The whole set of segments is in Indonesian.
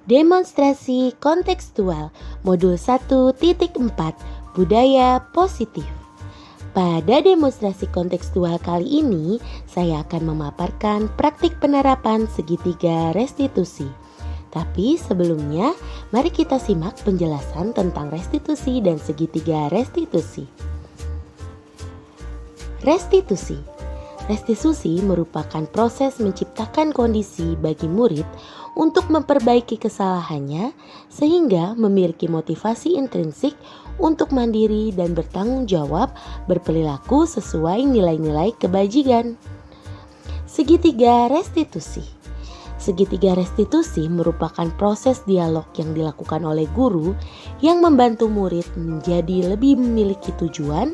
Demonstrasi kontekstual Modul 1.4 Budaya Positif. Pada demonstrasi kontekstual kali ini, saya akan memaparkan praktik penerapan segitiga restitusi. Tapi sebelumnya, mari kita simak penjelasan tentang restitusi dan segitiga restitusi. Restitusi. Restitusi merupakan proses menciptakan kondisi bagi murid untuk memperbaiki kesalahannya sehingga memiliki motivasi intrinsik untuk mandiri dan bertanggung jawab berperilaku sesuai nilai-nilai kebajikan. Segitiga restitusi. Segitiga restitusi merupakan proses dialog yang dilakukan oleh guru yang membantu murid menjadi lebih memiliki tujuan,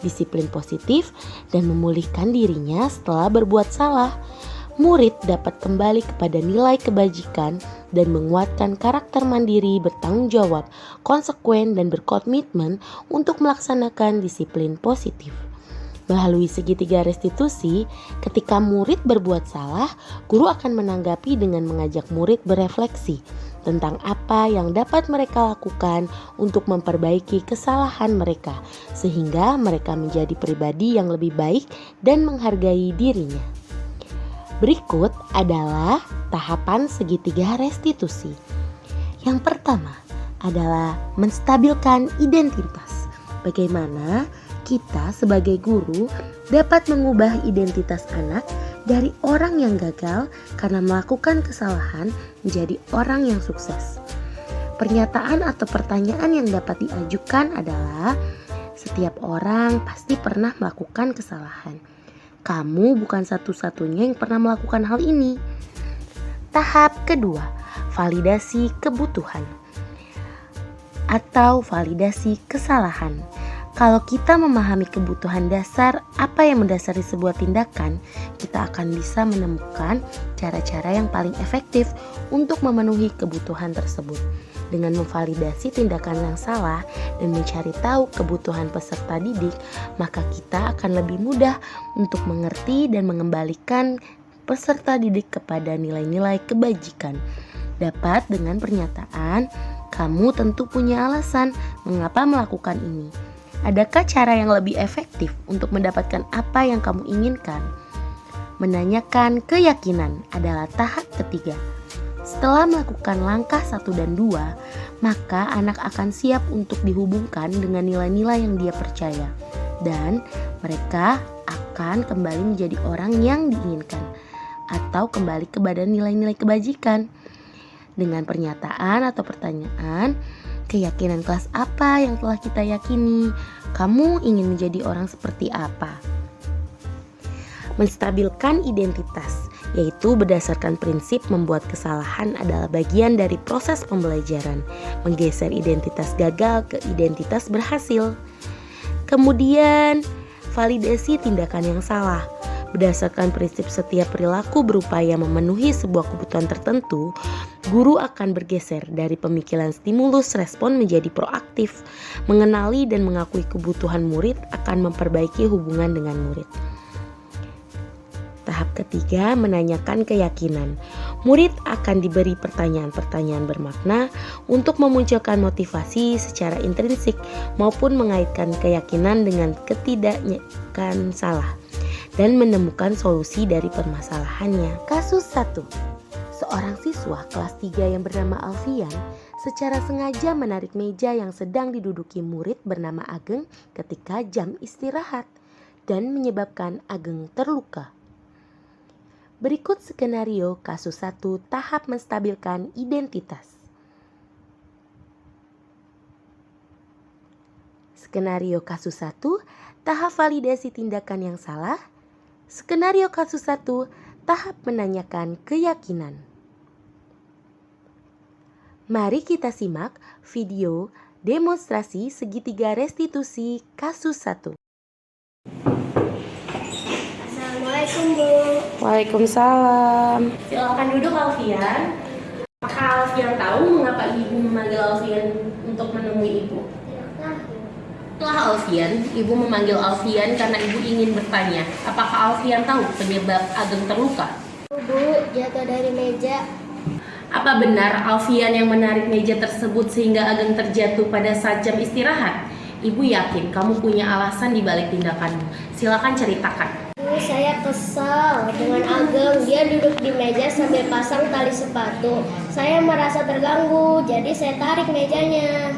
disiplin positif, dan memulihkan dirinya setelah berbuat salah. Murid dapat kembali kepada nilai kebajikan dan menguatkan karakter mandiri, bertanggung jawab, konsekuen, dan berkomitmen untuk melaksanakan disiplin positif. Melalui segitiga restitusi, ketika murid berbuat salah, guru akan menanggapi dengan mengajak murid berefleksi tentang apa yang dapat mereka lakukan untuk memperbaiki kesalahan mereka, sehingga mereka menjadi pribadi yang lebih baik dan menghargai dirinya. Berikut adalah tahapan segitiga restitusi. Yang pertama adalah menstabilkan identitas. Bagaimana kita sebagai guru dapat mengubah identitas anak dari orang yang gagal karena melakukan kesalahan menjadi orang yang sukses. Pernyataan atau pertanyaan yang dapat diajukan adalah, setiap orang pasti pernah melakukan kesalahan. Kamu bukan satu-satunya yang pernah melakukan hal ini. Tahap kedua, validasi kebutuhan atau validasi kesalahan. Kalau kita memahami kebutuhan dasar, apa yang mendasari sebuah tindakan, kita akan bisa menemukan cara-cara yang paling efektif untuk memenuhi kebutuhan tersebut. Dengan memvalidasi tindakan yang salah dan mencari tahu kebutuhan peserta didik, maka kita akan lebih mudah untuk mengerti dan mengembalikan peserta didik kepada nilai-nilai kebajikan. Dapat dengan pernyataan, kamu tentu punya alasan mengapa melakukan ini. Adakah cara yang lebih efektif untuk mendapatkan apa yang kamu inginkan? Menanyakan keyakinan adalah tahap ketiga. Setelah melakukan langkah 1 dan 2, maka anak akan siap untuk dihubungkan dengan nilai-nilai yang dia percaya. Dan mereka akan kembali menjadi orang yang diinginkan atau kembali kepada nilai-nilai kebajikan. Dengan pernyataan atau pertanyaan, keyakinan kelas apa yang telah kita yakini? Kamu ingin menjadi orang seperti apa? Menstabilkan identitas, yaitu berdasarkan prinsip membuat kesalahan adalah bagian dari proses pembelajaran, menggeser identitas gagal ke identitas berhasil. Kemudian, validasi tindakan yang salah. Berdasarkan prinsip setiap perilaku berupaya memenuhi sebuah kebutuhan tertentu, guru akan bergeser dari pemikiran stimulus respon menjadi proaktif. Mengenali dan mengakui kebutuhan murid akan memperbaiki hubungan dengan murid. Tahap ketiga, menanyakan keyakinan. Murid akan diberi pertanyaan-pertanyaan bermakna untuk memunculkan motivasi secara intrinsik maupun mengaitkan keyakinan dengan ketidaknyakan salah dan menemukan solusi dari permasalahannya. Kasus 1. Seorang siswa kelas 3 yang bernama Alfian secara sengaja menarik meja yang sedang diduduki murid bernama Ageng ketika jam istirahat dan menyebabkan Ageng terluka. Berikut skenario kasus 1 tahap menstabilkan identitas. Skenario kasus 1 tahap validasi tindakan yang salah. Skenario kasus 1 tahap menanyakan keyakinan. Mari kita simak video demonstrasi segitiga restitusi kasus 1. Assalamualaikum, Bu. Waalaikumsalam. Silakan duduk, Alfian. Apakah Alfian tahu mengapa Ibu memanggil Alfian untuk menemui Ibu? Telah Alfian, Ibu memanggil Alfian karena Ibu ingin bertanya, apakah Alfian tahu penyebab Ageng terluka? Bu, jatuh dari meja. Apa benar Alfian yang menarik meja tersebut sehingga Ageng terjatuh pada saat jam istirahat? Ibu yakin kamu punya alasan di balik tindakanmu. Silakan ceritakan. Bu, saya kesal dengan Ageng. Dia duduk di meja sambil pasang tali sepatu. Saya merasa terganggu, jadi saya tarik mejanya.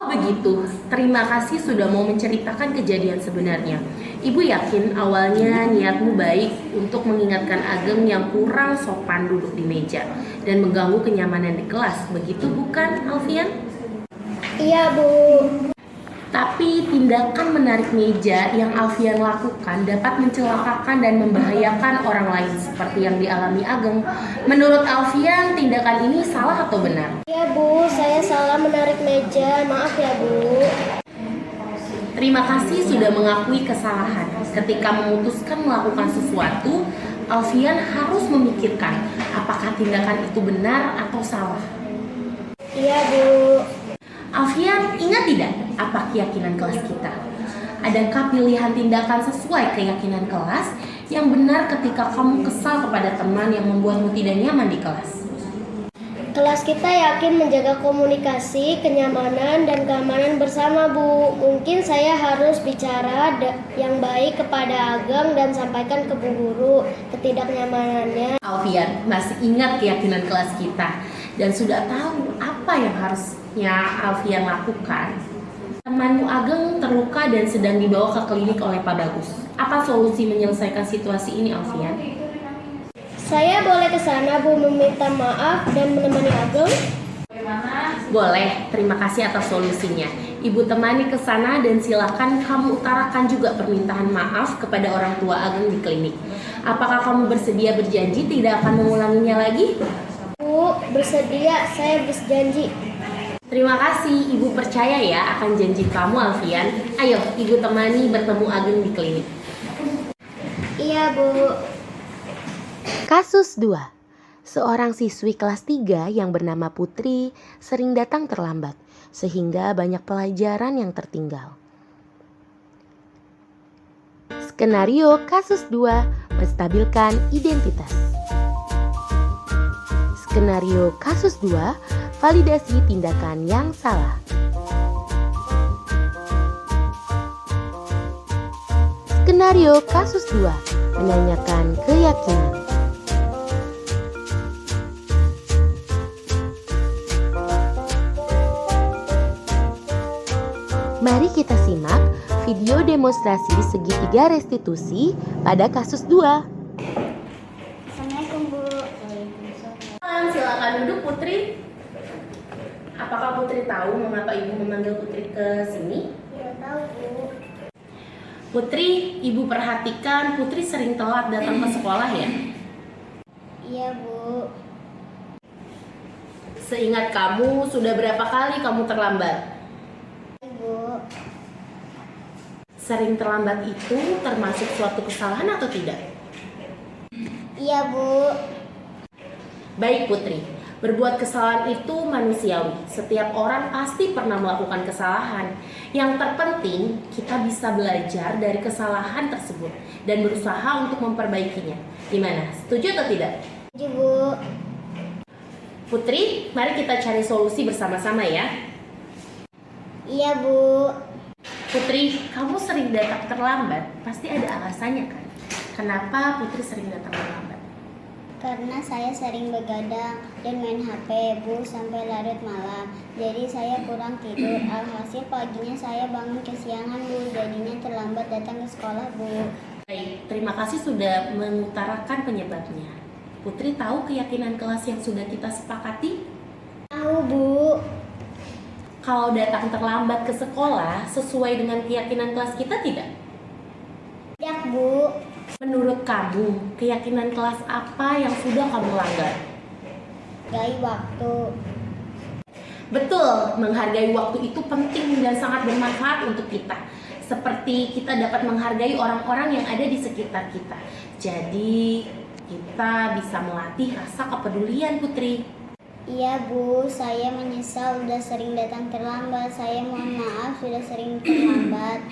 Begitu, terima kasih sudah mau menceritakan kejadian sebenarnya. Ibu yakin awalnya niatmu baik untuk mengingatkan Ageng yang kurang sopan duduk di meja dan mengganggu kenyamanan di kelas. Begitu bukan, Alfian? Iya, Bu. Tapi tindakan menarik meja yang Alfian lakukan dapat mencelakakan dan membahayakan orang lain seperti yang dialami Ageng. Menurut Alfian, tindakan ini salah atau benar? Iya, Bu. Saya salah menarik meja. Maaf ya, Bu. Terima kasih sudah mengakui kesalahan. Ketika memutuskan melakukan sesuatu, Alfian harus memikirkan apakah tindakan itu benar atau salah. Iya, Bu. Alfian, ingat tidak apa keyakinan kelas kita? Adakah pilihan tindakan sesuai keyakinan kelas yang benar ketika kamu kesal kepada teman yang membuatmu tidak nyaman di kelas? Kelas kita yakin menjaga komunikasi, kenyamanan, dan keamanan bersama, Bu. Mungkin saya harus bicara yang baik kepada Ageng dan sampaikan ke Bu Guru ketidaknyamanannya. Alfian masih ingat keyakinan kelas kita dan sudah tahu apa yang harusnya Alfian lakukan. Temanmu Ageng terluka dan sedang dibawa ke klinik oleh Pak Bagus. Apa solusi menyelesaikan situasi ini, Alfian? Saya boleh ke sana, Bu, meminta maaf dan menemani Ageng? Boleh, terima kasih atas solusinya. Ibu temani ke sana dan silakan kamu utarakan juga permintaan maaf kepada orang tua Ageng di klinik. Apakah kamu bersedia berjanji tidak akan mengulanginya lagi? Bu, bersedia, saya berjanji. Terima kasih, Ibu percaya ya akan janji kamu, Alfian. Ayo, Ibu temani bertemu Ageng di klinik. Iya, Bu. Kasus 2. Seorang siswi kelas 3 yang bernama Putri sering datang terlambat sehingga banyak pelajaran yang tertinggal. Skenario kasus 2 menstabilkan identitas. Skenario kasus 2 validasi tindakan yang salah. Skenario kasus 2 menanyakan keyakinan. Mari kita simak video demonstrasi segitiga restitusi pada kasus 2. Assalamualaikum, Bu. Silakan duduk, Putri. Apakah Putri tahu mengapa Ibu memanggil Putri ke sini? Tidak tahu, Bu. Putri, Ibu perhatikan Putri sering telat datang ke sekolah ya? Iya, Bu. Seingat kamu, sudah berapa kali kamu terlambat? Bu. Sering terlambat itu termasuk suatu kesalahan atau tidak? Iya, Bu. Baik Putri, berbuat kesalahan itu manusiawi. Setiap orang pasti pernah melakukan kesalahan. Yang terpenting, kita bisa belajar dari kesalahan tersebut dan berusaha untuk memperbaikinya. Gimana? Setuju atau tidak? Setuju, Bu. Putri, mari kita cari solusi bersama-sama ya. Iya, Bu. Putri, kamu sering datang terlambat, pasti ada alasannya kan? Kenapa Putri sering datang terlambat? Karena saya sering begadang dan main HP, Bu, sampai larut malam. Jadi saya kurang tidur. Alhasil paginya saya bangun kesiangan, Bu. Jadinya terlambat datang ke sekolah, Bu. Baik, terima kasih sudah mengutarakan penyebabnya. Putri tahu keyakinan kelas yang sudah kita sepakati? Tahu, Bu. Kalau datang terlambat ke sekolah sesuai dengan keyakinan kelas kita tidak? Tidak, Bu. Menurut kamu, keyakinan kelas apa yang sudah kamu langgar? Gai waktu. Betul, menghargai waktu itu penting dan sangat bermanfaat untuk kita. Seperti kita dapat menghargai orang-orang yang ada di sekitar kita. Jadi, kita bisa melatih rasa kepedulian, Putri. Iya, Bu. Saya menyesal sudah sering datang terlambat. Saya mohon maaf sudah sering terlambat.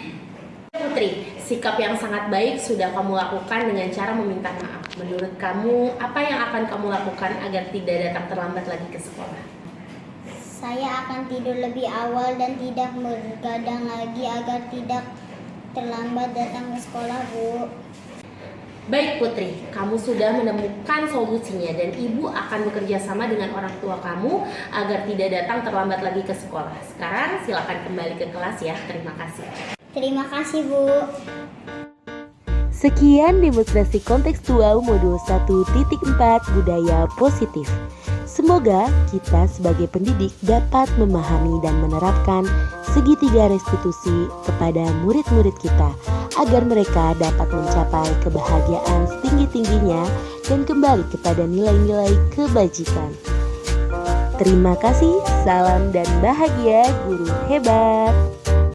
Putri, sikap yang sangat baik sudah kamu lakukan dengan cara meminta maaf. Menurut kamu, apa yang akan kamu lakukan agar tidak datang terlambat lagi ke sekolah? Saya akan tidur lebih awal dan tidak bergadang lagi agar tidak terlambat datang ke sekolah, Bu. Baik Putri, kamu sudah menemukan solusinya dan ibu akan bekerja sama dengan orang tua kamu agar tidak datang terlambat lagi ke sekolah. Sekarang silakan kembali ke kelas ya. Terima kasih. Terima kasih, Bu. Sekian demonstrasi kontekstual modul 1.4 budaya positif. Semoga kita sebagai pendidik dapat memahami dan menerapkan segitiga restitusi kepada murid-murid kita agar mereka dapat mencapai kebahagiaan setinggi-tingginya dan kembali kepada nilai-nilai kebajikan. Terima kasih, salam dan bahagia guru hebat.